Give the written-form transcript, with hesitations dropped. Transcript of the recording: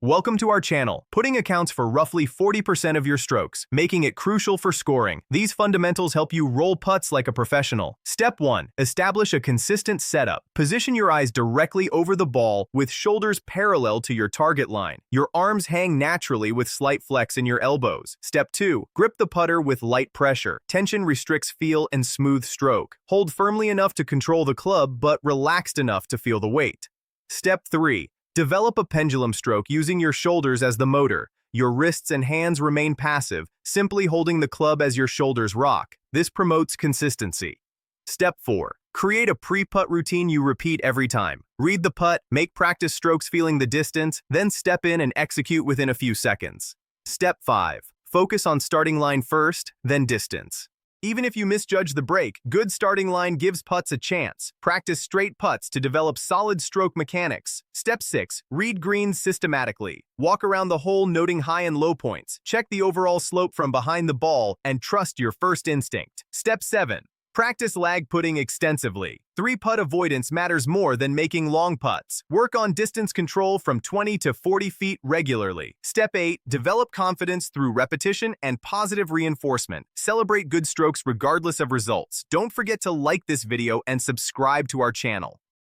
Welcome to our channel. Putting accounts for roughly 40% of your strokes, making it crucial for scoring. These fundamentals help you roll putts like a professional. Step 1. Establish a consistent setup. Position your eyes directly over the ball with shoulders parallel to your target line. Your arms hang naturally with slight flex in your elbows. Step 2. Grip the putter with light pressure. Tension restricts feel and smooth stroke. Hold firmly enough to control the club, but relaxed enough to feel the weight. Step 3. Develop a pendulum stroke using your shoulders as the motor. Your wrists and hands remain passive, simply holding the club as your shoulders rock. This promotes consistency. Step 4. Create a pre-putt routine you repeat every time. Read the putt, make practice strokes feeling the distance, then step in and execute within a few seconds. Step 5. Focus on starting line first, then distance. Even if you misjudge the break, good starting line gives putts a chance. Practice straight putts to develop solid stroke mechanics. Step 6. Read greens systematically. Walk around the hole noting high and low points. Check the overall slope from behind the ball and trust your first instinct. Step 7. Practice lag putting extensively. 3-putt avoidance matters more than making long putts. Work on distance control from 20 to 40 feet regularly. Step 8. Develop confidence through repetition and positive reinforcement. Celebrate good strokes regardless of results. Don't forget to like this video and subscribe to our channel.